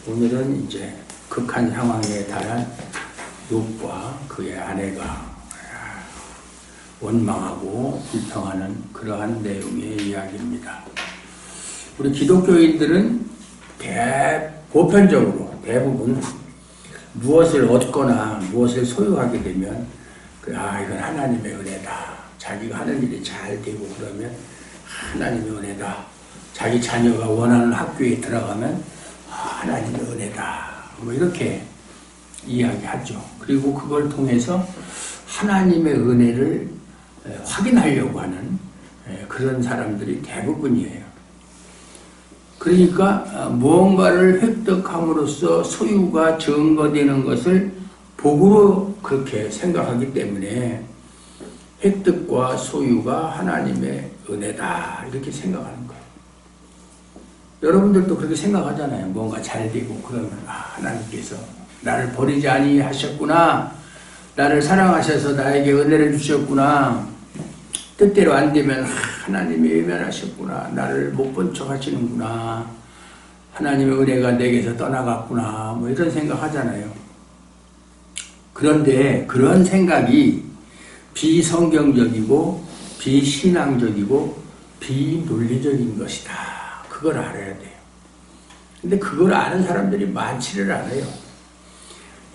오늘은 이제 극한 상황에 달한 욥과 그의 아내가 원망하고 불평하는 그러한 내용의 이야기입니다. 우리 기독교인들은 보편적으로 대부분 무엇을 얻거나 무엇을 소유하게 되면 이건 하나님의 은혜다. 자기가 하는 일이 잘 되고 그러면 하나님의 은혜다. 자기 자녀가 원하는 학교에 들어가면 하나님의 은혜다. 뭐 이렇게 이야기하죠. 그리고 그걸 통해서 하나님의 은혜를 확인하려고 하는 그런 사람들이 대부분이에요. 그러니까 무언가를 획득함으로써 소유가 증거되는 것을 복으로 그렇게 생각하기 때문에 획득과 소유가 하나님의 은혜다 이렇게 생각하는 거예요. 여러분들도 그렇게 생각하잖아요. 뭔가 잘 되고 그러면 하나님께서 나를 버리지 아니하셨구나. 나를 사랑하셔서 나에게 은혜를 주셨구나. 뜻대로 안 되면 하나님이 외면하셨구나. 나를 못 본 척 하시는구나. 하나님의 은혜가 내게서 떠나갔구나. 뭐 이런 생각 하잖아요. 그런데 그런 생각이 비성경적이고 비신앙적이고 비논리적인 것이다. 그걸 알아야 돼요. 근데 그걸 아는 사람들이 많지를 않아요.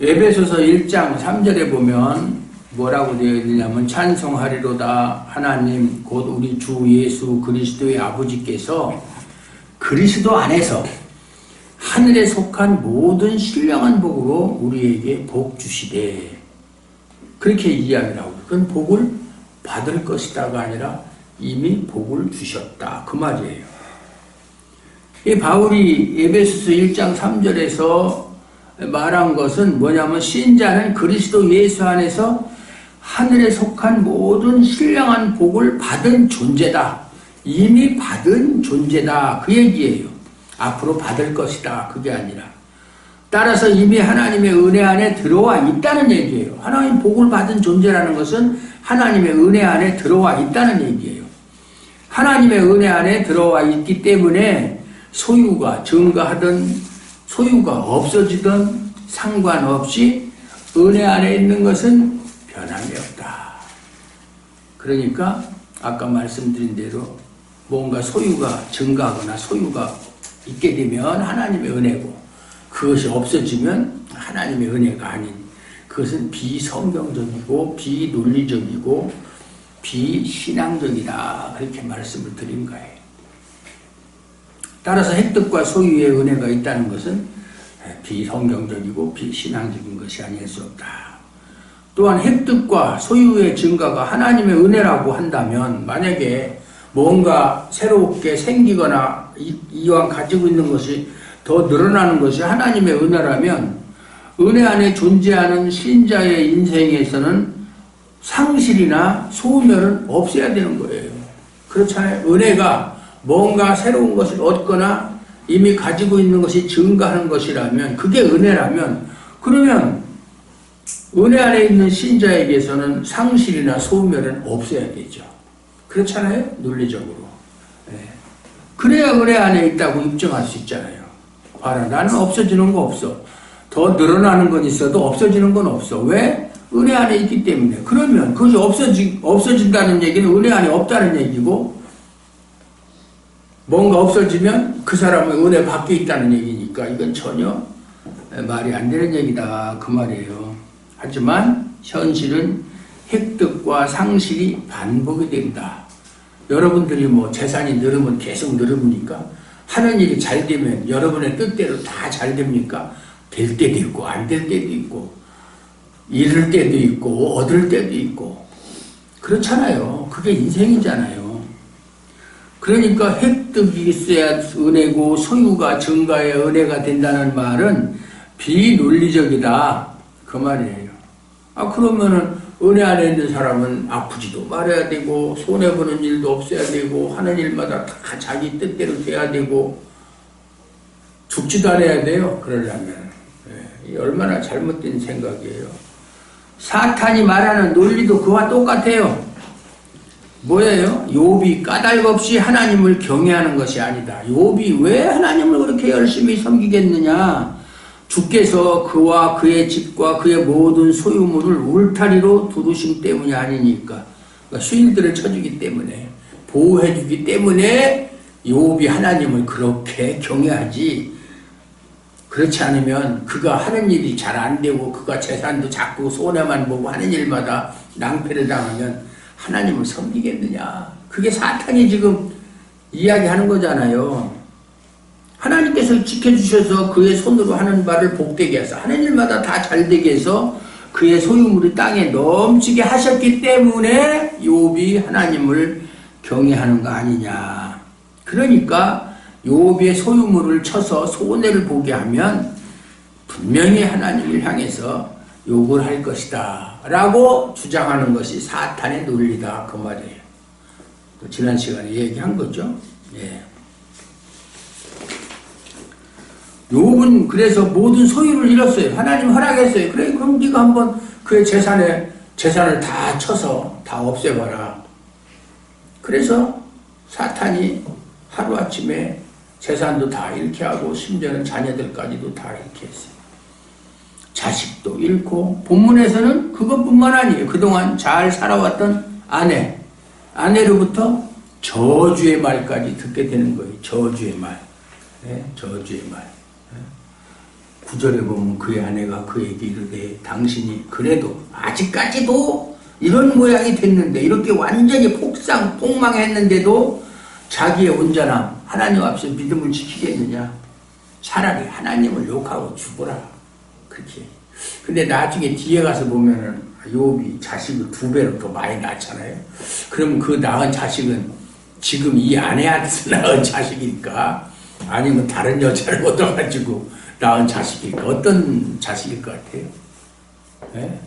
에베소서 1장 3절에 보면 뭐라고 되어 있느냐면 찬송하리로다 하나님 곧 우리 주 예수 그리스도의 아버지께서 그리스도 안에서 하늘에 속한 모든 신령한 복으로 우리에게 복 주시되 그렇게 이야기를 하고 그건 복을 받을 것이다가 아니라 이미 복을 주셨다 그 말이에요. 이 바울이 에베소서 1장 3절에서 말한 것은 뭐냐면 신자는 그리스도 예수 안에서 하늘에 속한 모든 신령한 복을 받은 존재다. 이미 받은 존재다. 그 얘기예요. 앞으로 받을 것이다. 그게 아니라. 따라서 이미 하나님의 은혜 안에 들어와 있다는 얘기예요. 하나님 복을 받은 존재라는 것은 하나님의 은혜 안에 들어와 있다는 얘기예요. 하나님의 은혜 안에 들어와 있기 때문에 소유가 증가하든 소유가 없어지든 상관없이 은혜 안에 있는 것은 변함이 없다. 그러니까 아까 말씀드린 대로 뭔가 소유가 증가하거나 소유가 있게 되면 하나님의 은혜고 그것이 없어지면 하나님의 은혜가 아닌 그것은 비성경적이고 비논리적이고 비신앙적이다. 그렇게 말씀을 드린 거예요. 따라서 획득과 소유의 은혜가 있다는 것은 비성경적이고 비신앙적인 것이 아닐 수 없다. 또한 획득과 소유의 증가가 하나님의 은혜라고 한다면 만약에 뭔가 새롭게 생기거나 이왕 가지고 있는 것이 더 늘어나는 것이 하나님의 은혜라면 은혜 안에 존재하는 신자의 인생에서는 상실이나 소멸은 없어야 되는 거예요. 그렇잖아요. 은혜가 뭔가 새로운 것을 얻거나 이미 가지고 있는 것이 증가하는 것이라면 그게 은혜라면 그러면 은혜 안에 있는 신자에게서는 상실이나 소멸은 없어야 되죠. 그렇잖아요. 논리적으로. 그래야 은혜 안에 있다고 입증할 수 있잖아요. 봐라 나는 없어지는 거 없어. 더 늘어나는 건 있어도 없어지는 건 없어. 왜? 은혜 안에 있기 때문에. 그러면 그것이 없어진다는 얘기는 은혜 안에 없다는 얘기고 뭔가 없어지면 그 사람은 은혜 밖에 있다는 얘기니까 이건 전혀 말이 안 되는 얘기다 그 말이에요. 하지만 현실은 획득과 상실이 반복이 된다. 여러분들이 뭐 재산이 늘으면 계속 늘으니까 하는 일이 잘 되면 여러분의 뜻대로 다 잘 됩니까? 될 때도 있고 안 될 때도 있고 잃을 때도 있고 얻을 때도 있고 그렇잖아요. 그게 인생이잖아요. 그러니까 획득이 있어야 은혜고 소유가 증가해야 은혜가 된다는 말은 비논리적이다. 그 말이에요. 그러면은 은혜 안에 있는 사람은 아프지도 말아야 되고 손해보는 일도 없어야 되고 하는 일마다 다 자기 뜻대로 돼야 되고 죽지도 않아야 돼요. 그러려면. 얼마나 잘못된 생각이에요. 사탄이 말하는 논리도 그와 똑같아요. 뭐예요? 욥이 까닭없이 하나님을 경외하는 것이 아니다. 욥이 왜 하나님을 그렇게 열심히 섬기겠느냐? 주께서 그와 그의 집과 그의 모든 소유물을 울타리로 두르신 때문이 아니니까. 그러니까 수인들을 쳐주기 때문에, 보호해주기 때문에 욥이 하나님을 그렇게 경외하지. 그렇지 않으면 그가 하는 일이 잘 안 되고 그가 재산도 자꾸 손해만 보고 하는 일마다 낭패를 당하면 하나님을 섬기겠느냐. 그게 사탄이 지금 이야기하는 거잖아요. 하나님께서 지켜주셔서 그의 손으로 하는 바를 복되게 해서 하는 일마다 다 잘되게 해서 그의 소유물이 땅에 넘치게 하셨기 때문에 욥이 하나님을 경외하는 거 아니냐. 그러니까 욥의 소유물을 쳐서 손해를 보게 하면 분명히 하나님을 향해서 욕을 할 것이다 라고 주장하는 것이 사탄의 논리다 그 말이에요. 또 지난 시간에 얘기한 거죠. 예. 욥은 그래서 모든 소유를 잃었어요. 하나님 허락했어요. 그래, 그럼 네가 한번 그의 재산을 다 쳐서 다 없애봐라. 그래서 사탄이 하루아침에 재산도 다 잃게 하고 심지어는 자녀들까지도 다 잃게 했어요. 자식도 잃고, 본문에서는 그것뿐만 아니에요. 그동안 잘 살아왔던 아내로부터 저주의 말까지 듣게 되는 거예요. 저주의 말. 네? 저주의 말. 9절에 보면 그의 아내가 그에게 이르되 당신이 그래도 아직까지도 이런 모양이 됐는데 이렇게 완전히 폭망했는데도 자기의 온전함 하나님 앞에서 믿음을 지키겠느냐. 차라리 하나님을 욕하고 죽어라. 그렇게. 근데 나중에 뒤에 가서 보면은 욥이 자식을 2배로 더 많이 낳잖아요. 그럼 그 낳은 자식은 지금 이 아내한테서 낳은 자식일까? 아니면 다른 여자를 얻어가지고 낳은 자식일까? 어떤 자식일 것 같아요? 네?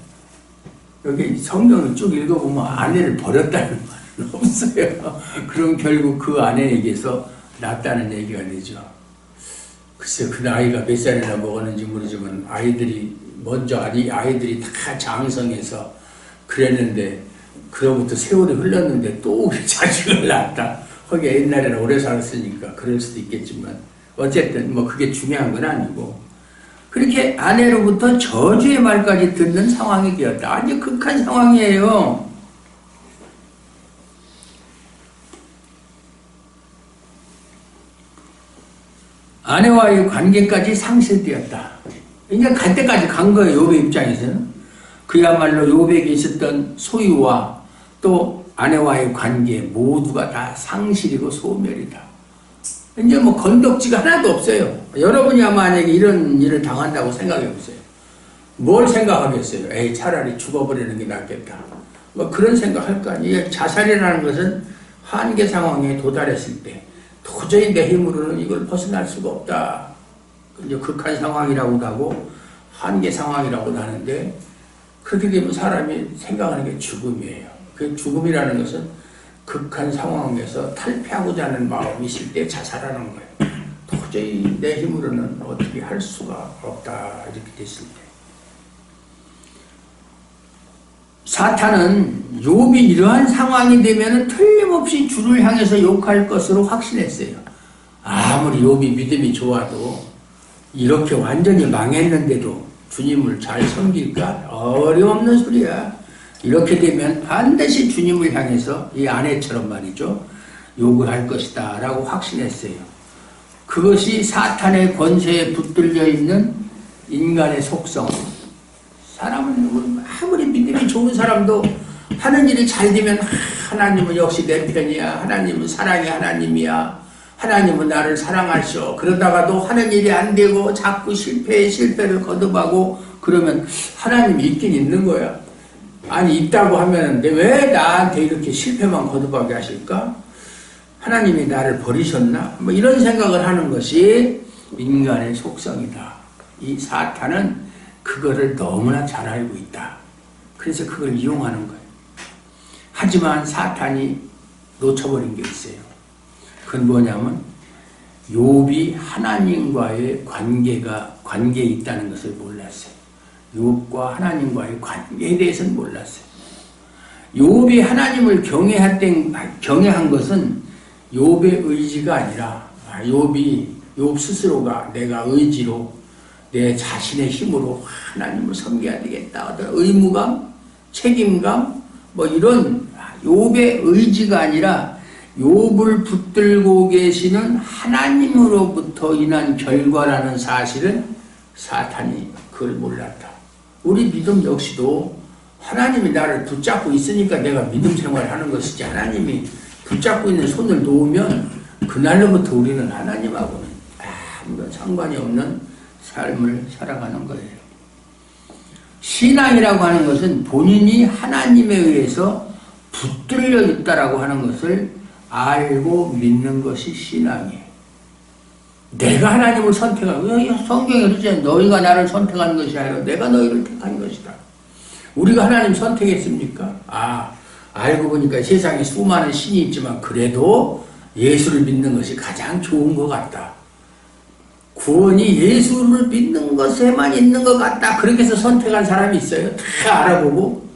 여기 성경을 쭉 읽어보면 아내를 버렸다는 말은 없어요. 그럼 결국 그 아내에게서 낳았다는 얘기가 되죠. 글쎄 그 나이가 몇 살이나 먹었는지 모르지만 아이들이 다 장성해서 그랬는데 그로부터 세월이 흘렀는데 또 우리 자식을 낳았다. 거기에 옛날에는 오래 살았으니까 그럴 수도 있겠지만 어쨌든 뭐 그게 중요한 건 아니고 그렇게 아내로부터 저주의 말까지 듣는 상황이 되었다. 아주 극한 상황이에요. 아내와의 관계까지 상실되었다. 이제 갈 때까지 간 거예요. 욥의 입장에서는. 그야말로 욥에게 있었던 소유와 또 아내와의 관계 모두가 다 상실이고 소멸이다. 이제 뭐 건덕지가 하나도 없어요. 여러분이 만약에 이런 일을 당한다고 생각해 보세요. 뭘 생각하겠어요? 에이, 차라리 죽어버리는 게 낫겠다. 뭐 그런 생각할 거 아니에요. 자살이라는 것은 한계 상황에 도달했을 때 도저히 내 힘으로는 이걸 벗어날 수가 없다. 이제 극한 상황이라고도 하고 한계 상황이라고도 하는데 그렇게 되면 사람이 생각하는 게 죽음이에요. 그 죽음이라는 것은 극한 상황에서 탈피하고자 하는 마음이 있을 때 자살하는 거예요. 도저히 내 힘으로는 어떻게 할 수가 없다. 이렇게 됐을 때. 사탄은 욥이 이러한 상황이 되면 틀림없이 주를 향해서 욕할 것으로 확신했어요. 아무리 욥이 믿음이 좋아도 이렇게 완전히 망했는데도 주님을 잘 섬길까? 어림없는 소리야. 이렇게 되면 반드시 주님을 향해서 이 아내처럼 말이죠. 욕을 할 것이다 라고 확신했어요. 그것이 사탄의 권세에 붙들려 있는 인간의 속성. 사람은 아무리 믿음이 좋은 사람도 하는 일이 잘 되면 하나님은 역시 내 편이야. 하나님은 사랑의 하나님이야. 하나님은 나를 사랑하셔. 그러다가도 하는 일이 안 되고 자꾸 실패를 거듭하고 그러면 하나님이 있긴 있는 거야. 아니 있다고 하면 왜 나한테 이렇게 실패만 거듭하게 하실까? 하나님이 나를 버리셨나? 뭐 이런 생각을 하는 것이 인간의 속성이다. 이 사탄은 그거를 너무나 잘 알고 있다. 그래서 그걸 이용하는 거예요. 하지만 사탄이 놓쳐버린 게 있어요. 그건 뭐냐면 욥이 하나님과의 관계에 있다는 것을 몰랐어요. 욥과 하나님과의 관계에 대해서는 몰랐어요. 욥이 하나님을 경외한 것은 욥의 의지가 아니라 욥 스스로가 내가 의지로 내 자신의 힘으로 하나님을 섬겨야 되겠다. 어떤 의무감, 책임감, 뭐 이런 욥의 의지가 아니라 욥을 붙들고 계시는 하나님으로부터 인한 결과라는 사실은 사탄이 그걸 몰랐다. 우리 믿음 역시도 하나님이 나를 붙잡고 있으니까 내가 믿음 생활하는 것이지, 하나님이 붙잡고 있는 손을 놓으면 그날로부터 우리는 하나님하고는 아무런 상관이 없는 삶을 살아가는 거예요. 신앙이라고 하는 것은 본인이 하나님에 의해서 붙들려 있다라고 하는 것을 알고 믿는 것이 신앙이에요. 내가 하나님을 선택하고, 성경에 그러잖아요. 너희가 나를 선택한 것이 아니라 내가 너희를 택한 것이다. 우리가 하나님 선택했습니까? 알고 보니까 세상에 수많은 신이 있지만 그래도 예수를 믿는 것이 가장 좋은 것 같다. 구원이 예수를 믿는 것에만 있는 것 같다. 그렇게 해서 선택한 사람이 있어요. 다 알아보고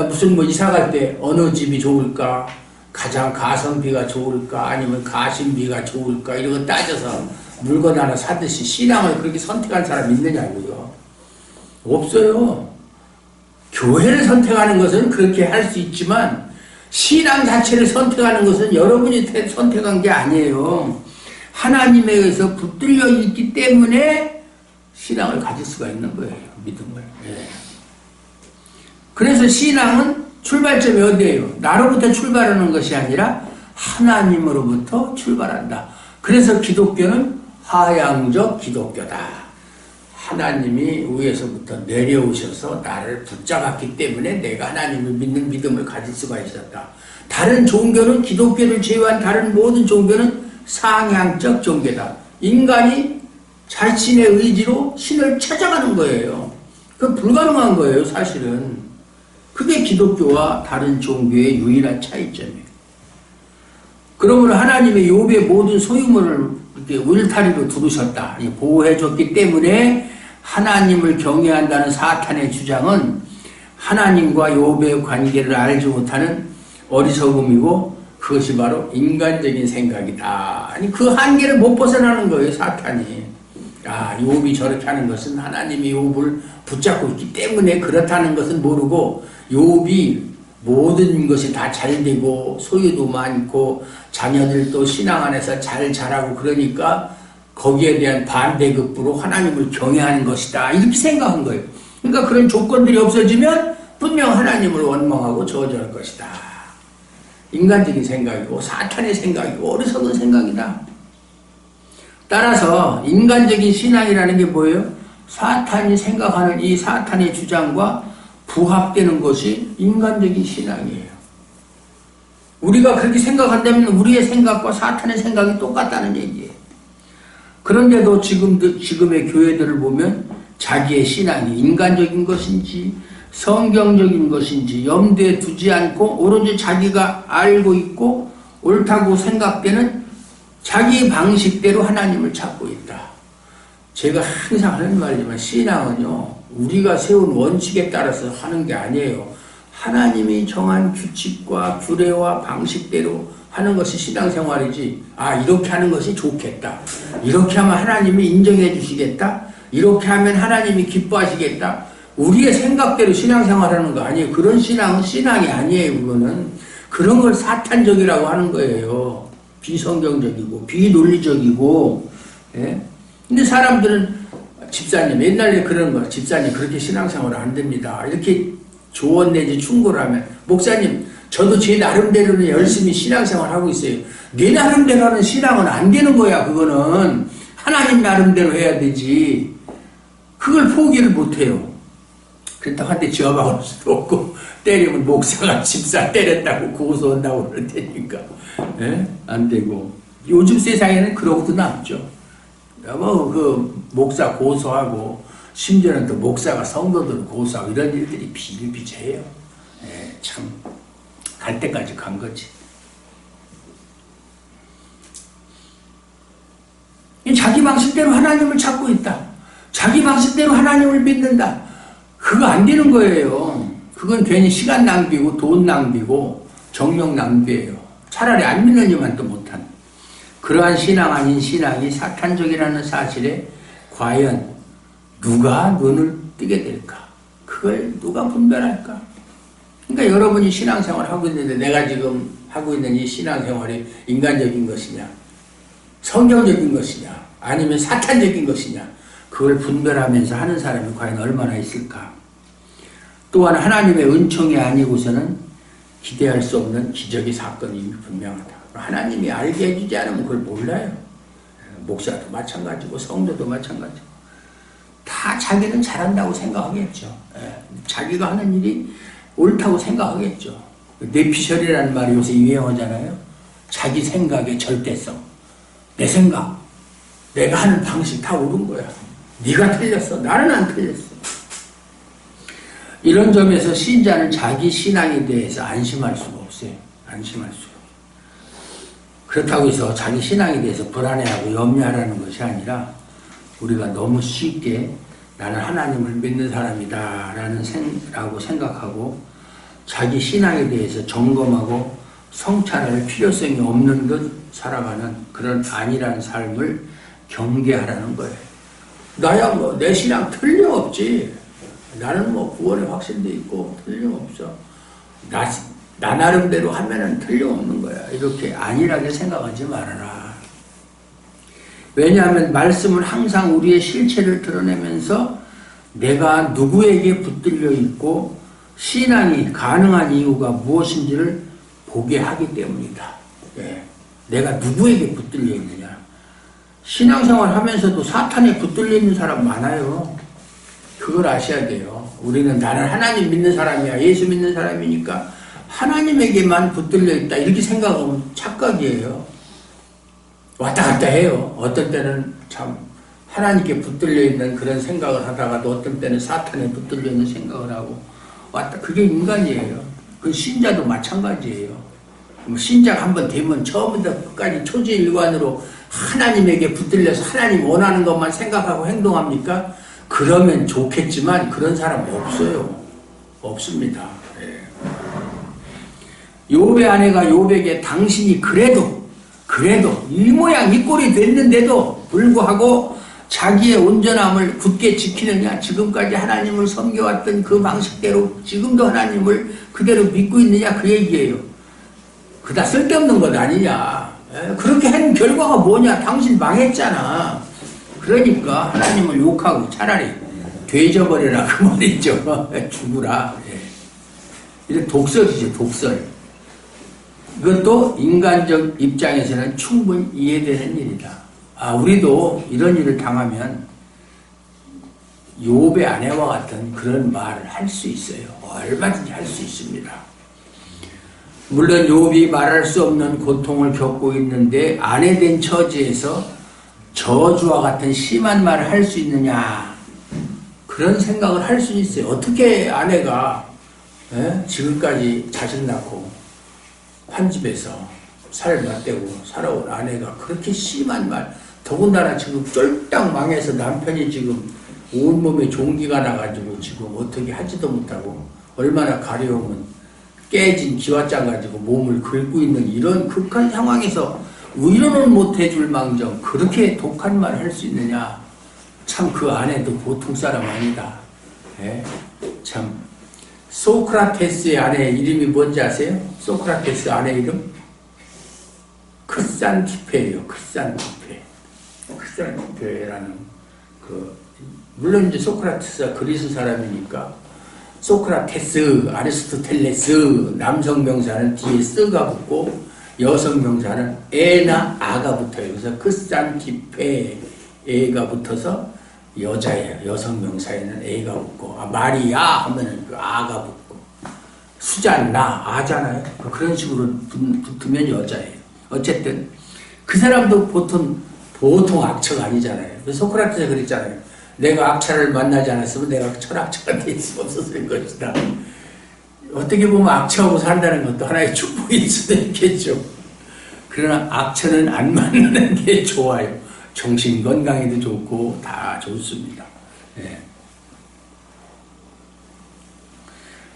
무슨 뭐 이사 갈 때 어느 집이 좋을까, 가장 가성비가 좋을까, 아니면 가심비가 좋을까, 이런 거 따져서 물건 하나 사듯이 신앙을 그렇게 선택한 사람이 있느냐고요. 없어요. 교회를 선택하는 것은 그렇게 할 수 있지만 신앙 자체를 선택하는 것은 여러분이 선택한 게 아니에요. 하나님에 의해서 붙들려 있기 때문에 신앙을 가질 수가 있는 거예요. 믿음을. 그래서 신앙은 출발점이 어디예요? 나로부터 출발하는 것이 아니라 하나님으로부터 출발한다. 그래서 기독교는 하향적 기독교다. 하나님이 위에서부터 내려오셔서 나를 붙잡았기 때문에 내가 하나님을 믿는 믿음을 가질 수가 있었다. 다른 종교는, 기독교를 제외한 다른 모든 종교는 상향적 종교다. 인간이 자신의 의지로 신을 찾아가는 거예요. 그건 불가능한 거예요, 사실은. 그게 기독교와 다른 종교의 유일한 차이점이에요. 그러므로 하나님의 욥의 모든 소유물을 이렇게 울타리로 두르셨다. 보호해줬기 때문에 하나님을 경외한다는 사탄의 주장은 하나님과 욥의 관계를 알지 못하는 어리석음이고, 그것이 바로 인간적인 생각이다. 아니, 그 한계를 못 벗어나는 거예요, 사탄이. 욥이 저렇게 하는 것은 하나님이 욥을 붙잡고 있기 때문에 그렇다는 것은 모르고, 욥이 모든 것이 다 잘되고 소유도 많고 자녀들도 신앙 안에서 잘 자라고 그러니까 거기에 대한 반대급부로 하나님을 경외하는 것이다. 이렇게 생각한 거예요. 그러니까 그런 조건들이 없어지면 분명 하나님을 원망하고 저주할 것이다. 인간적인 생각이고 사탄의 생각이고 어리석은 생각이다. 따라서 인간적인 신앙이라는 게 뭐예요? 사탄이 생각하는 이 사탄의 주장과 부합되는 것이 인간적인 신앙이에요. 우리가 그렇게 생각한다면 우리의 생각과 사탄의 생각이 똑같다는 얘기예요. 그런데도 지금의 교회들을 보면 자기의 신앙이 인간적인 것인지 성경적인 것인지 염두에 두지 않고 오로지 자기가 알고 있고 옳다고 생각되는 자기 방식대로 하나님을 찾고 있다. 제가 항상 하는 말이지만 신앙은요, 우리가 세운 원칙에 따라서 하는 게 아니에요. 하나님이 정한 규칙과 규례와 방식대로 하는 것이 신앙생활이지, 이렇게 하는 것이 좋겠다, 이렇게 하면 하나님이 인정해 주시겠다, 이렇게 하면 하나님이 기뻐하시겠다, 우리의 생각대로 신앙생활하는 거 아니에요. 그런 신앙은 신앙이 아니에요. 그거는 그런 걸 사탄적이라고 하는 거예요. 비성경적이고 비논리적이고. 예? 근데 사람들은 집사님, 옛날에 그런 거, 집사님 그렇게 신앙생활 안 됩니다, 이렇게 조언 내지 충고를 하면, 목사님 저도 제 나름대로는 열심히 신앙생활 하고 있어요. 내 나름대로 하는 신앙은 안 되는 거야. 그거는 하나님 나름대로 해야 되지. 그걸 포기를 못해요. 그렇다고 한테 지어박을 수도 없고, 때리면 목사가 집사 때렸다고 고소한다고 그럴 테니까. 예? 안 되고. 요즘 세상에는 그러고도 남죠. 그 목사 고소하고, 심지어는 또 목사가 성도들을 고소하고, 이런 일들이 비일비재해요. 예, 참 갈 때까지 간 거지. 자기 방식대로 하나님을 찾고 있다. 자기 방식대로 하나님을 믿는다. 그거 안 되는 거예요. 그건 괜히 시간 낭비고 돈 낭비고 정력 낭비예요. 차라리 안 믿는 이만 또 못한. 그러한 신앙 아닌 신앙이 사탄적이라는 사실에 과연 누가 눈을 뜨게 될까? 그걸 누가 분별할까? 그러니까 여러분이 신앙생활을 하고 있는데 내가 지금 하고 있는 이 신앙생활이 인간적인 것이냐, 성경적인 것이냐, 아니면 사탄적인 것이냐, 그걸 분별하면서 하는 사람이 과연 얼마나 있을까? 또한 하나님의 은총이 아니고서는 기대할 수 없는 기적의 사건이 분명하다. 하나님이 알게 해주지 않으면 그걸 몰라요. 목사도 마찬가지고 성도도 마찬가지고 다 자기는 잘한다고 생각하겠죠. 자기가 하는 일이 옳다고 생각하겠죠. 내피셜이라는 말이 요새 유행하잖아요. 자기 생각의 절대성. 내 생각, 내가 하는 방식 다 옳은 거야. 네가 틀렸어. 나는 안 틀렸어. 이런 점에서 신자는 자기 신앙에 대해서 안심할 수가 없어요. 안심할 수가. 그렇다고 해서 자기 신앙에 대해서 불안해하고 염려하라는 것이 아니라 우리가 너무 쉽게 나는 하나님을 믿는 사람이다 라고 생각하고 자기 신앙에 대해서 점검하고 성찰할 필요성이 없는 듯 살아가는 그런 안일한 삶을 경계하라는 거예요. 나야 뭐 내 신앙 틀림없지. 나는 뭐 구원에 확신돼 있고 틀림없어. 나 나름대로 하면은 틀림없는 거야. 이렇게 안일하게 생각하지 말아라. 왜냐하면 말씀은 항상 우리의 실체를 드러내면서 내가 누구에게 붙들려 있고 신앙이 가능한 이유가 무엇인지를 보게 하기 때문이다. 네. 내가 누구에게 붙들려 있느냐. 신앙생활 하면서도 사탄에 붙들려 있는 사람 많아요. 그걸 아셔야 돼요. 우리는 나는 하나님 믿는 사람이야. 예수 믿는 사람이니까 하나님에게만 붙들려 있다. 이렇게 생각하면 착각이에요. 왔다 갔다 해요. 어떤 때는 참 하나님께 붙들려 있는 그런 생각을 하다가도 어떤 때는 사탄에 붙들려 있는 생각을 하고 왔다. 그게 인간이에요. 그 신자도 마찬가지예요. 신자가 한번 되면 처음부터 끝까지 초지일관으로 하나님에게 붙들려서 하나님 원하는 것만 생각하고 행동합니까? 그러면 좋겠지만 그런 사람 없어요. 없습니다. 예. 욥의 아내가 욥에게 당신이 그래도 이 모양 이 꼴이 됐는데도 불구하고 자기의 온전함을 굳게 지키느냐, 지금까지 하나님을 섬겨왔던 그 방식대로 지금도 하나님을 그대로 믿고 있느냐, 그 얘기예요. 그다 쓸데없는 것 아니냐. 그렇게 한 결과가 뭐냐. 당신 망했잖아. 그러니까 하나님을 욕하고 차라리 되져버려라 그 말이죠. 죽으라. 이게 독설이죠. 독설. 이것도 인간적 입장에서는 충분히 이해되는 일이다. 우리도 이런 일을 당하면 욥의 아내와 같은 그런 말을 할 수 있어요. 얼마든지 할 수 있습니다. 물론 욥이 말할 수 없는 고통을 겪고 있는데 아내된 처지에서 저주와 같은 심한 말을 할 수 있느냐, 그런 생각을 할 수 있어요. 어떻게 아내가 지금까지 자식 낳고 한 집에서 살 맞대고 살아온 아내가 그렇게 심한 말, 더군다나 지금 쫄딱 망해서 남편이 지금 온몸에 종기가 나가지고 지금 어떻게 하지도 못하고 얼마나 가려우면 깨진 기와장 가지고 몸을 긁고 있는 이런 극한 상황에서 위로는 못해줄 망정 그렇게 독한 말을 할 수 있느냐. 참 그 아내도 보통 사람 아니다. 참 소크라테스의 아내 이름이 뭔지 아세요? 소크라테스 아내 이름? 크산티페예요. 크산티페라는 물론 이제 소크라테스가 그리스 사람이니까 소크라테스, 아리스토텔레스 남성 명사는 뒤에 쓰가 붙고 여성 명사는 에나 아가 붙어요. 그래서 크산티페 에가 붙어서 여자예요. 여성 명사에는 에가 붙고 마리아 하면은 그 아가 붙고 수잔나 아잖아요. 그런 식으로 붙으면 여자예요. 어쨌든 그 사람도 보통 악처가 아니잖아요. 소크라테스가 그랬잖아요. 내가 악처를 만나지 않았으면 내가 철악처가 될 수 없었을 것이다. 어떻게 보면 악처하고 산다는 것도 하나의 축복일 수도 있겠죠. 그러나 악처는 안 만나는 게 좋아요. 정신 건강에도 좋고 다 좋습니다.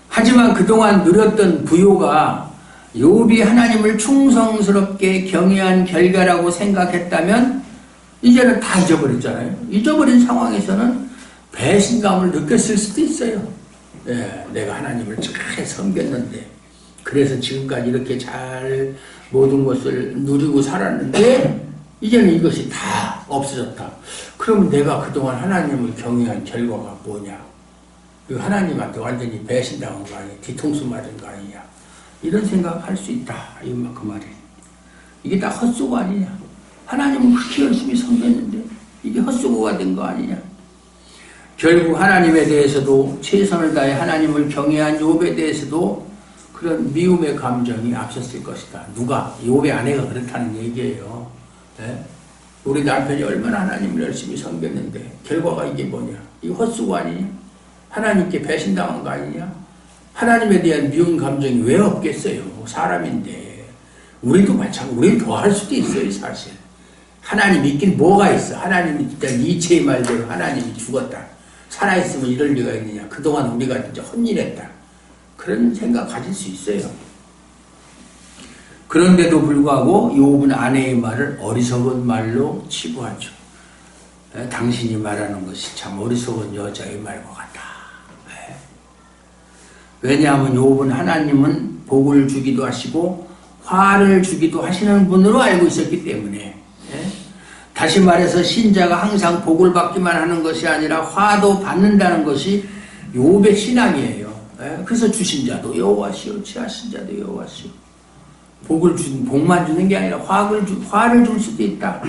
하지만 그동안 누렸던 부요가 욥이 하나님을 충성스럽게 경외한 결과라고 생각했다면 이제는 다 잊어버렸잖아요. 잊어버린 상황에서는 배신감을 느꼈을 수도 있어요. 예, 내가 하나님을 잘 섬겼는데, 그래서 지금까지 이렇게 잘 모든 것을 누리고 살았는데 이제는 이것이 다 없어졌다. 그럼 내가 그동안 하나님을 경외한 결과가 뭐냐? 하나님한테 완전히 배신당한 거 아니야? 뒤통수 맞은 거 아니냐? 이런 생각할 수 있다. 그 말이에요. 이게 다 헛수고 아니냐? 하나님은 그렇게 열심히 섬겼는데 이게 헛수고가 된 거 아니냐? 결국 하나님에 대해서도 최선을 다해 하나님을 경외한 욥에 대해서도 그런 미움의 감정이 앞섰을 것이다. 누가? 욥의 아내가 그렇다는 얘기예요. 네? 우리 남편이 얼마나 하나님을 열심히 섬겼는데 결과가 이게 뭐냐? 이거 헛수고 아니냐? 하나님께 배신당한 거 아니냐? 하나님에 대한 미운 감정이 왜 없겠어요? 사람인데. 우리도 마찬가지로 우리도 더 할 수도 있어요, 사실. 하나님 있긴 뭐가 있어? 하나님이 진짜 니체의 말대로 하나님이 죽었다. 살아있으면 이럴 리가 있느냐? 그동안 우리가 진짜 헛일했다. 그런 생각 가질 수 있어요. 그런데도 불구하고 욥은 아내의 말을 어리석은 말로 치부하죠. 당신이 말하는 것이 참 어리석은 여자의 말과 같다. 왜냐하면 욥은 하나님은 복을 주기도 하시고 화를 주기도 하시는 분으로 알고 있었기 때문에, 다시 말해서 신자가 항상 복을 받기만 하는 것이 아니라 화도 받는다는 것이 욥의 신앙이에요. 그래서 주신 자도 여호와시요 취하신 자도 여호와시요. 복만 주는 게 아니라 화를 줄 수도 있다.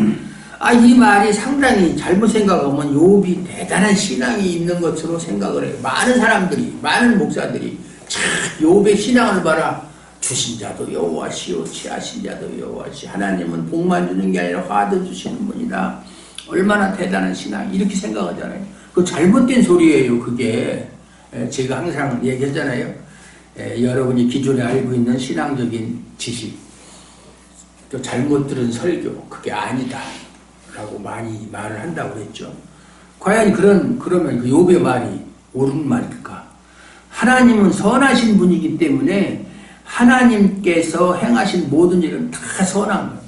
이 말이 상당히 잘못 생각하면 욥이 대단한 신앙이 있는 것으로 생각을 해요. 많은 사람들이, 많은 목사들이 참 욥의 신앙을 봐라. 주신 자도 여호와시요 취하신 자도 여호와시. 하나님은 복만 주는 게 아니라 화도 주시는 분이다. 얼마나 대단한 신앙, 이렇게 생각하잖아요. 그 잘못된 소리예요. 그게 제가 항상 얘기하잖아요. 여러분이 기존에 알고 있는 신앙적인 지식, 또 잘못 들은 설교, 그게 아니다 라고 많이 말을 한다고 했죠. 과연 그러면 그 욥의 말이 옳은 말일까? 하나님은 선하신 분이기 때문에 하나님께서 행하신 모든 일은 다 선한 거예요.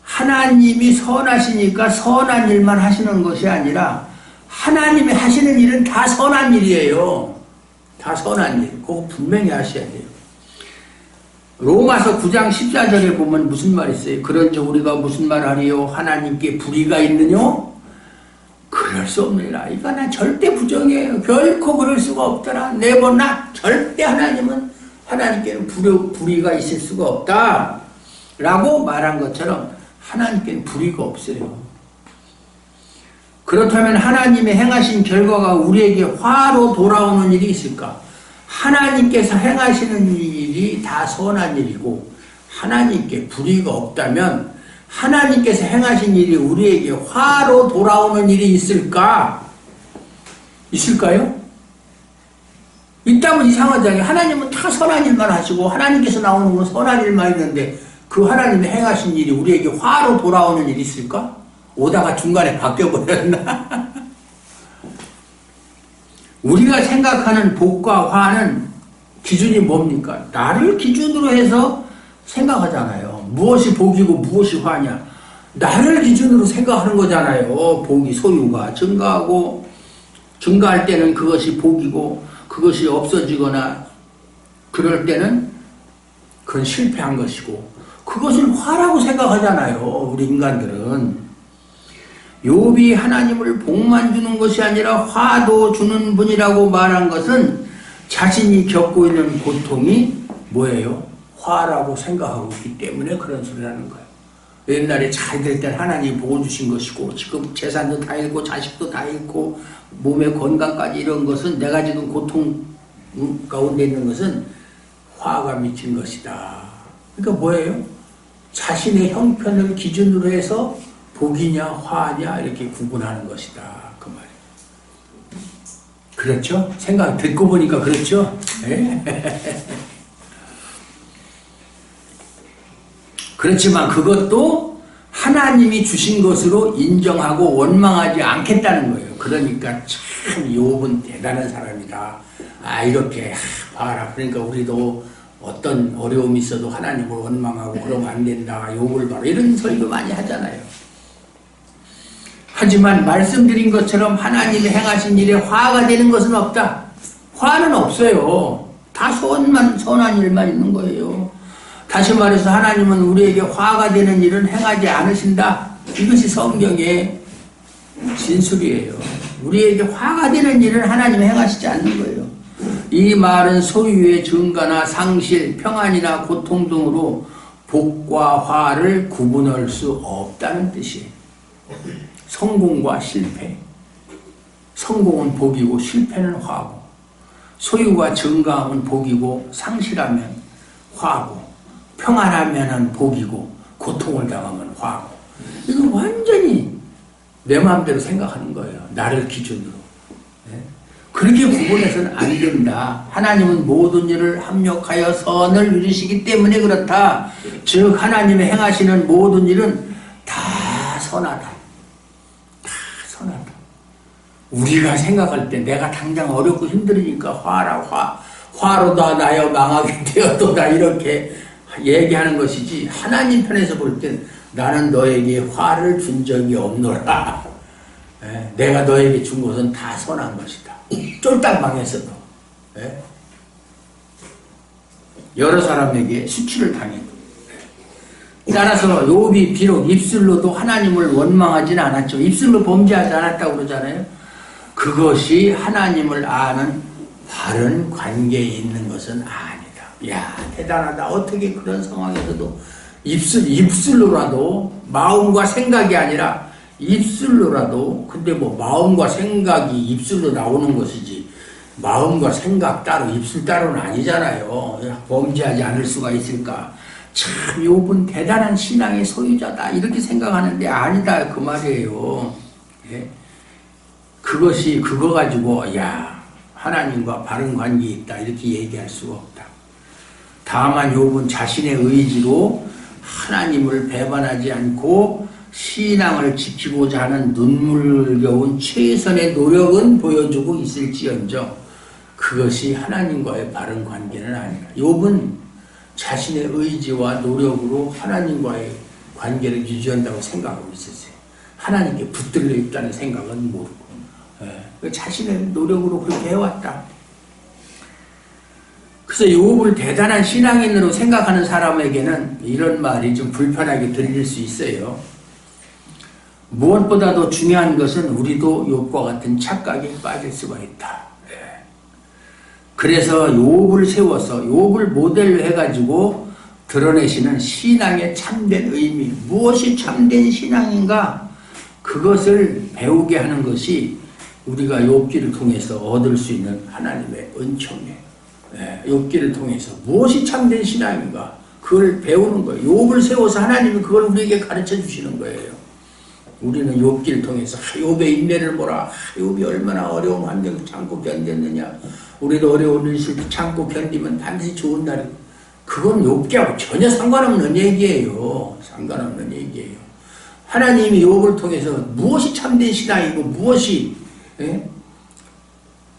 하나님이 선하시니까 선한 일만 하시는 것이 아니라 하나님이 하시는 일은 다 선한 일이에요. 다 선한 일. 그거 분명히 아셔야 돼요. 로마서 9장 14절에 보면 무슨 말이 있어요? 그런즉 우리가 무슨 말하리요? 하나님께 불의가 있느냐? 그럴 수 없느니라. 이거 난 절대 부정이에요. 결코 그럴 수가 없더라. 네버나. 절대 하나님께는 불의가 있을 수가 없다 라고 말한 것처럼 하나님께는 불의가 없어요. 그렇다면 하나님의 행하신 결과가 우리에게 화로 돌아오는 일이 있을까? 하나님께서 행하시는 일이 다 선한 일이고 하나님께 불의가 없다면 하나님께서 행하신 일이 우리에게 화로 돌아오는 일이 있을까? 있을까요? 있다면 이상하잖아요. 하나님은 다 선한 일만 하시고 하나님께서 나오는 건 선한 일만 있는데 그 하나님의 행하신 일이 우리에게 화로 돌아오는 일이 있을까? 오다가 중간에 바뀌어버렸나? 우리가 생각하는 복과 화는 기준이 뭡니까? 나를 기준으로 해서 생각하잖아요. 무엇이 복이고 무엇이 화냐? 나를 기준으로 생각하는 거잖아요. 복이 소유가 증가하고 증가할 때는 그것이 복이고 그것이 없어지거나 그럴 때는 그건 실패한 것이고 그것을 화라고 생각하잖아요. 우리 인간들은. 욥이 하나님을 복만 주는 것이 아니라 화도 주는 분이라고 말한 것은 자신이 겪고 있는 고통이 뭐예요? 화라고 생각하고 있기 때문에 그런 소리를 하는 거예요. 옛날에 잘 될 땐 하나님이 복을 주신 것이고 지금 재산도 다 잃고 자식도 다 잃고 몸의 건강까지 이런 것은 내가 지금 고통 가운데 있는 것은 화가 미친 것이다. 그러니까 뭐예요? 자신의 형편을 기준으로 해서 복이냐 화냐 이렇게 구분하는 것이다. 그 말이에요. 그렇죠? 생각 듣고 보니까 그렇죠? 그렇지만 그것도 하나님이 주신 것으로 인정하고 원망하지 않겠다는 거예요. 그러니까 참 욥은 대단한 사람이다. 이렇게 봐라. 그러니까 우리도 어떤 어려움이 있어도 하나님을 원망하고 그러면 안 된다. 욥을 봐라. 이런 설교 많이 하잖아요. 하지만 말씀드린 것처럼 하나님이 행하신 일에 화가 되는 것은 없다. 화는 없어요. 다 선한 일만 있는 거예요. 다시 말해서 하나님은 우리에게 화가 되는 일은 행하지 않으신다. 이것이 성경의 진술이에요. 우리에게 화가 되는 일은 하나님이 행하시지 않는 거예요. 이 말은 소유의 증가나 상실, 평안이나 고통 등으로 복과 화를 구분할 수 없다는 뜻이에요. 성공과 실패. 성공은 복이고 실패는 화고, 소유가 증가하면 복이고 상실하면 화고, 평안하면 복이고 고통을 당하면 화고. 이건 완전히 내 마음대로 생각하는 거예요. 나를 기준으로. 그렇게 구분해서는 안 된다. 하나님은 모든 일을 합력하여 선을 이루시기 때문에 그렇다. 즉 하나님의 행하시는 모든 일은 다 선하다. 다 선하다. 우리가 생각할 때 내가 당장 어렵고 힘들으니까 화로 다 나여 망하게 되었도다 이렇게 얘기하는 것이지, 하나님 편에서 볼 땐 나는 너에게 화를 준 적이 없노라. 내가 너에게 준 것은 다 선한 것이다. 쫄딱 망했어도 여러 사람에게 수치를 당해도. 따라서 욥이 비록 입술로도 하나님을 원망하지는 않았죠. 입술로 범죄하지 않았다고 그러잖아요. 그것이 하나님을 아는 바른 관계에 있는 것은 아니다. 야, 대단하다. 어떻게 그런 상황에서도 입술로라도, 마음과 생각이 아니라 입술로라도. 근데 뭐 마음과 생각이 입술로 나오는 것이지 마음과 생각 따로 입술 따로는 아니잖아요. 범죄하지 않을 수가 있을까. 참 욥은 대단한 신앙의 소유자다 이렇게 생각하는데 아니다 그 말이에요. 그거 가지고 야 하나님과 바른 관계에 있다 이렇게 얘기할 수가 없다. 다만 욥은 자신의 의지로 하나님을 배반하지 않고 신앙을 지키고자 하는 눈물겨운 최선의 노력은 보여주고 있을지언정 그것이 하나님과의 바른 관계는 아니다. 욥은 자신의 의지와 노력으로 하나님과의 관계를 유지한다고 생각하고 있었어요. 하나님께 붙들려 있다는 생각은 모르고 자신의 노력으로 그렇게 해왔다. 그래서 욥을 대단한 신앙인으로 생각하는 사람에게는 이런 말이 좀 불편하게 들릴 수 있어요. 무엇보다도 중요한 것은 우리도 욥과 같은 착각에 빠질 수가 있다. 그래서 욥을 세워서 욥을 모델로 해가지고 드러내시는 신앙의 참된 의미, 무엇이 참된 신앙인가 그것을 배우게 하는 것이 우리가 욥기를 통해서 얻을 수 있는 하나님의 은총이에요. 욥기를 통해서 무엇이 참된 신앙인가 그걸 배우는 거예요. 욥을 세워서 하나님이 그걸 우리에게 가르쳐 주시는 거예요. 우리는 욥기를 통해서 욥의 인내를 보라. 욥이 얼마나 어려운 환경을 참고 견뎠느냐. 우리도 어려운 일을 참고 견디면 반드시 좋은 날이. 그건 욥기하고 전혀 상관없는 얘기예요. 상관없는 얘기예요. 하나님이 욥을 통해서 무엇이 참된 신앙이고 무엇이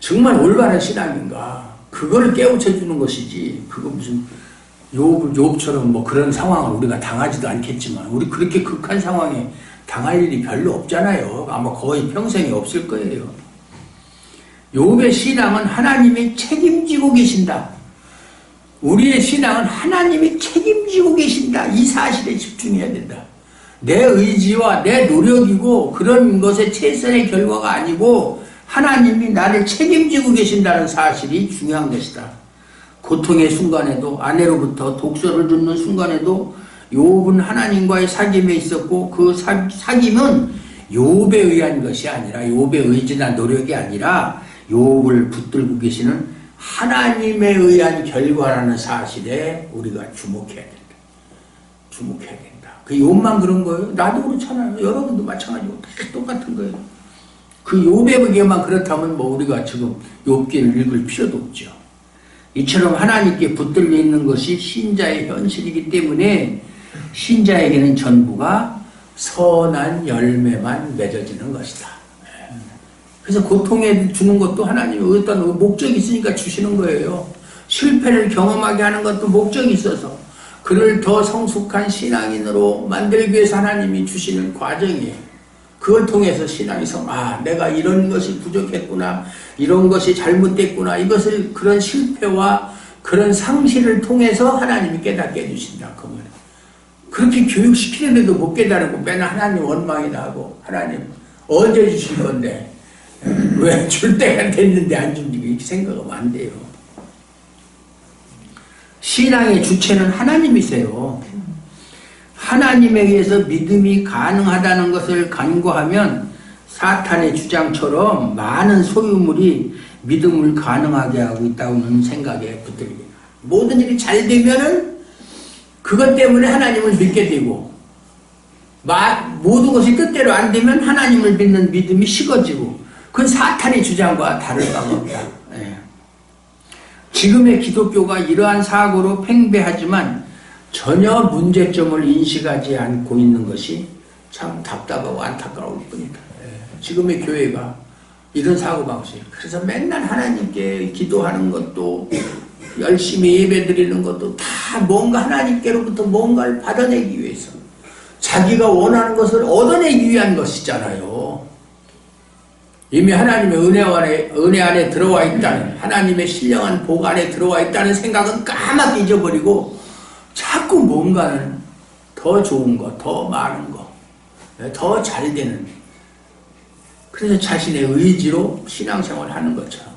정말 올바른 신앙인가 그걸 깨우쳐 주는 것이지. 그거 무슨 욥처럼 뭐 그런 상황을 우리가 당하지도 않겠지만 우리 그렇게 극한 상황에 당할 일이 별로 없잖아요. 아마 거의 평생에 없을 거예요. 욥의 신앙은 하나님이 책임지고 계신다. 우리의 신앙은 하나님이 책임지고 계신다. 이 사실에 집중해야 된다. 내 의지와 내 노력이고 그런 것의 최선의 결과가 아니고 하나님이 나를 책임지고 계신다는 사실이 중요한 것이다. 고통의 순간에도 아내로부터 독서를 듣는 순간에도 욥은 하나님과의 사귐에 있었고 그 사귐은 욥에 의한 것이 아니라 욥의 의지나 노력이 아니라 욥을 붙들고 계시는 하나님에 의한 결과라는 사실에 우리가 주목해야 된다. 주목해야 된다. 그 욥만 그런 거예요? 나도 그렇잖아요. 여러분도 마찬가지고 다 똑같은 거예요. 그 욥에게만 그렇다면 뭐 우리가 지금 욥기를 읽을 필요도 없죠. 이처럼 하나님께 붙들려 있는 것이 신자의 현실이기 때문에 신자에게는 전부가 선한 열매만 맺어지는 것이다. 그래서 고통에 주는 것도 하나님이 어떤 목적이 있으니까 주시는 거예요. 실패를 경험하게 하는 것도 목적이 있어서 그를 더 성숙한 신앙인으로 만들기 위해서 하나님이 주시는 과정이에요. 그걸 통해서 신앙이 내가 이런 것이 부족했구나, 이런 것이 잘못됐구나, 이것을 그런 실패와 그런 상실을 통해서 하나님이 깨닫게 해주신다. 그 말이에요. 그렇게 교육시키는데도 못 깨달고 맨날 하나님 원망이나 하고, 하나님 언제 주실 건데 왜 줄 때가 됐는데 안 줍니까? 이렇게 생각하면 안 돼요. 신앙의 주체는 하나님이세요. 하나님에 의해서 믿음이 가능하다는 것을 간구하면 사탄의 주장처럼 많은 소유물이 믿음을 가능하게 하고 있다는 생각에 붙들립니다. 모든 일이 잘 되면은 그것 때문에 하나님을 믿게 되고, 모든 것이 뜻대로 안 되면 하나님을 믿는 믿음이 식어지고, 그건 사탄의 주장과 다를 바가 없다. 예. 지금의 기독교가 이러한 사고로 팽배하지만 전혀 문제점을 인식하지 않고 있는 것이 참 답답하고 안타까울 뿐이다. 지금의 교회가 이런 사고방식. 그래서 맨날 하나님께 기도하는 것도, 열심히 예배드리는 것도 다 뭔가 하나님께로부터 뭔가를 받아내기 위해서, 자기가 원하는 것을 얻어내기 위한 것이잖아요. 이미 하나님의 은혜 안에 들어와 있다는, 하나님의 신령한 복 안에 들어와 있다는 생각은 까맣게 잊어버리고 자꾸 뭔가는 더 좋은 거, 더 많은 거, 더 잘 되는, 그래서 자신의 의지로 신앙생활을 하는 것처럼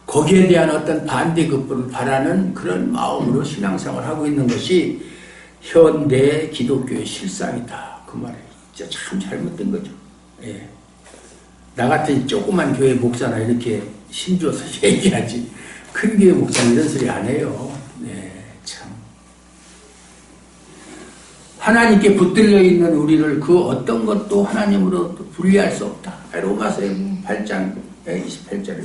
거기에 대한 어떤 반대급부를 바라는 그런 마음으로 신앙생활을 하고 있는 것이 현대 기독교의 실상이다. 그 말이에요. 진짜 참 잘못된 거죠. 예. 나 같은 조그만 교회 목사나 이렇게 힘줘서 얘기하지, 큰 교회 목사는 이런 소리 안 해요. 네, 참. 하나님께 붙들려 있는 우리를 그 어떤 것도 하나님으로 분리할 수 없다. 로마서 8장 28절에,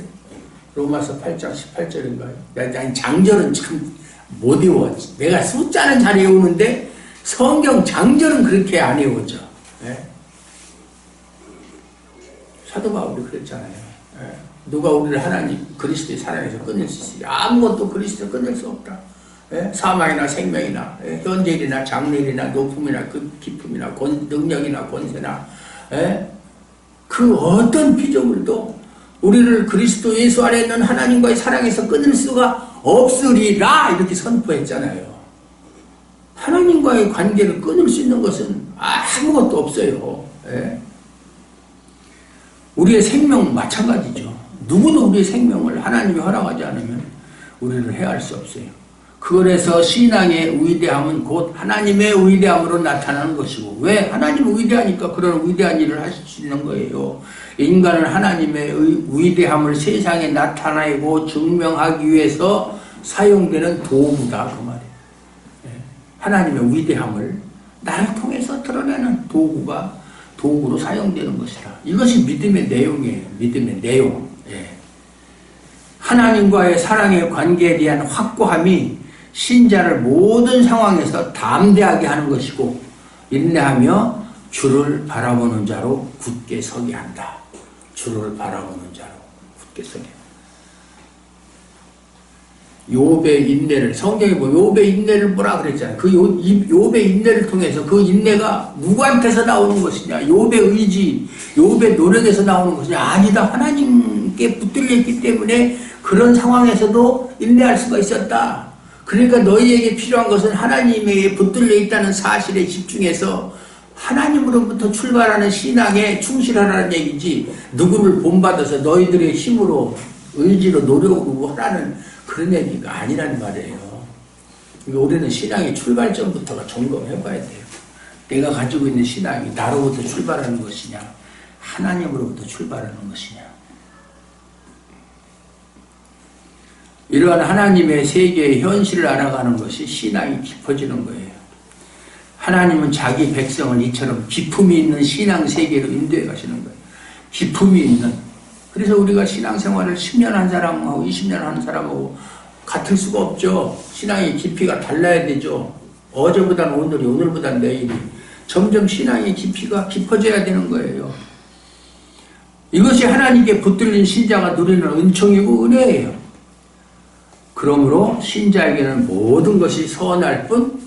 로마서 8장 18절인가요? 장절은 참 못 외워. 내가 숫자는 잘 외우는데 성경 장절은 그렇게 안 외워져. 네? 사도 바울이 그랬잖아요. 예. 누가 우리를 하나님 그리스도의 사랑에서 끊을 수 있어요? 아무것도 그리스도 끊을 수 없다. 예? 사망이나 생명이나, 예? 현재일이나 장래일이나 높음이나 깊음이나 능력이나 권세나, 예? 그 어떤 피조물도 우리를 그리스도 예수 안에 있는 하나님과의 사랑에서 끊을 수가 없으리라, 이렇게 선포했잖아요. 하나님과의 관계를 끊을 수 있는 것은 아무것도 없어요. 예? 우리의 생명 마찬가지죠. 누구도 우리의 생명을 하나님이 허락하지 않으면 우리를 해할 수 없어요. 그래서 신앙의 위대함은 곧 하나님의 위대함으로 나타나는 것이고, 왜? 하나님은 위대하니까 그런 위대한 일을 하실 수 있는 거예요. 인간은 하나님의 위대함을 세상에 나타내고 증명하기 위해서 사용되는 도구다, 그 말이에요. 하나님의 위대함을 나를 통해서 드러내는 도구로 사용되는 것이다. 이것이 믿음의 내용이에요. 믿음의 내용. 예. 하나님과의 사랑의 관계에 대한 확고함이 신자를 모든 상황에서 담대하게 하는 것이고, 인내하며 주를 바라보는 자로 굳게 서게 한다. 주를 바라보는 자로 굳게 서게 한다. 욥의 인내를, 성경에 보면 욥의 인내를 뭐라 그랬잖아요. 그 욥의 인내를 통해서, 그 인내가 누구한테서 나오는 것이냐? 욥의 의지, 욥의 노력에서 나오는 것이냐? 아니다. 하나님께 붙들려 있기 때문에 그런 상황에서도 인내할 수가 있었다. 그러니까 너희에게 필요한 것은 하나님에게 붙들려 있다는 사실에 집중해서 하나님으로부터 출발하는 신앙에 충실하라는 얘기지, 누구를 본받아서 너희들의 힘으로, 의지로, 노력으로 하라는 그런 얘기가 아니란 말이에요. 그러니까 우리는 신앙의 출발점부터가 점검해 봐야 돼요. 내가 가지고 있는 신앙이 나로부터 출발하는 것이냐, 하나님으로부터 출발하는 것이냐. 이러한 하나님의 세계의 현실을 알아가는 것이 신앙이 깊어지는 거예요. 하나님은 자기 백성을 이처럼 기품이 있는 신앙 세계로 인도해 가시는 거예요. 기품이 있는. 그래서 우리가 신앙생활을 10년 한 사람하고 20년 한 사람하고 같을 수가 없죠. 신앙의 깊이가 달라야 되죠. 어제보다는 오늘이, 오늘보다는 내일이. 점점 신앙의 깊이가 깊어져야 되는 거예요. 이것이 하나님께 붙들린 신자가 누리는 은총이고 은혜예요. 그러므로 신자에게는 모든 것이 선할 뿐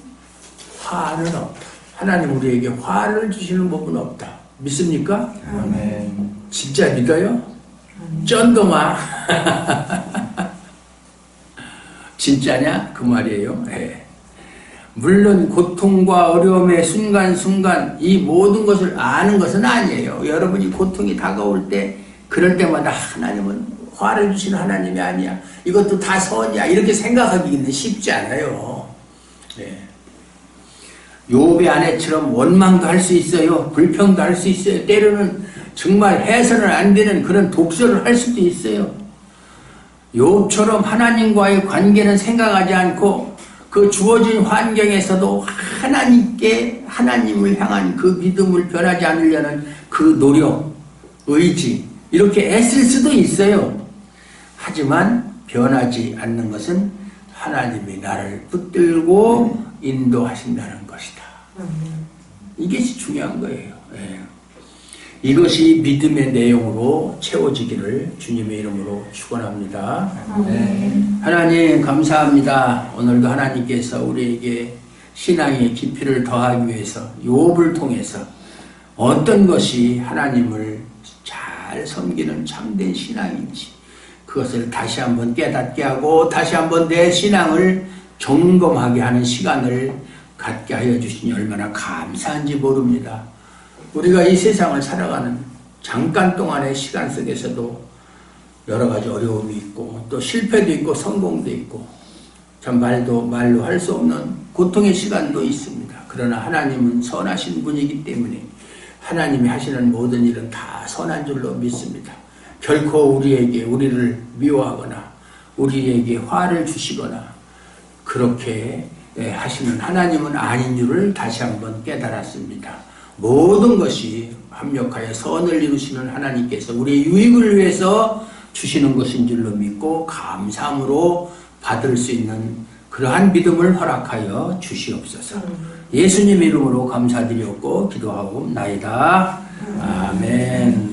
화는 없다. 하나님 우리에게 화를 주시는 법은 없다. 믿습니까? 아멘. 진짜 믿어요? 쩐더마. 진짜냐? 그 말이에요. 예. 물론 고통과 어려움의 순간순간 이 모든 것을 아는 것은 아니에요. 여러분이 고통이 다가올 때 그럴 때마다 하나님은 화를 주시는 하나님이 아니야. 이것도 다 선이야. 이렇게 생각하기는 쉽지 않아요. 예. 욥의 아내처럼 원망도 할 수 있어요. 불평도 할 수 있어요. 때로는 정말 해서는 안 되는 그런 독설을 할 수도 있어요. 욥처럼 하나님과의 관계는 생각하지 않고 그 주어진 환경에서도 하나님을 향한 그 믿음을 변하지 않으려는 그 노력, 의지 이렇게 애쓸 수도 있어요. 하지만 변하지 않는 것은 하나님이 나를 붙들고 인도하신다는 것이다. 이것이 중요한 거예요. 예. 이것이 믿음의 내용으로 채워지기를 주님의 이름으로 축원합니다. 하나님 감사합니다. 오늘도 하나님께서 우리에게 신앙의 깊이를 더하기 위해서 욥을 통해서 어떤 것이 하나님을 잘 섬기는 참된 신앙인지 그것을 다시 한번 깨닫게 하고 다시 한번 내 신앙을 점검하게 하는 시간을 갖게 하여 주시니 얼마나 감사한지 모릅니다. 우리가 이 세상을 살아가는 잠깐 동안의 시간 속에서도 여러 가지 어려움이 있고 또 실패도 있고 성공도 있고 참 말로 할 수 없는 고통의 시간도 있습니다. 그러나 하나님은 선하신 분이기 때문에 하나님이 하시는 모든 일은 다 선한 줄로 믿습니다. 결코 우리를 미워하거나 우리에게 화를 주시거나 그렇게 하시는 하나님은 아닌 줄을 다시 한번 깨달았습니다. 모든 것이 합력하여 선을 이루시는 하나님께서 우리의 유익을 위해서 주시는 것인 줄로 믿고 감사함으로 받을 수 있는 그러한 믿음을 허락하여 주시옵소서. 예수님 이름으로 감사드리옵고 기도하옵나이다. 아멘.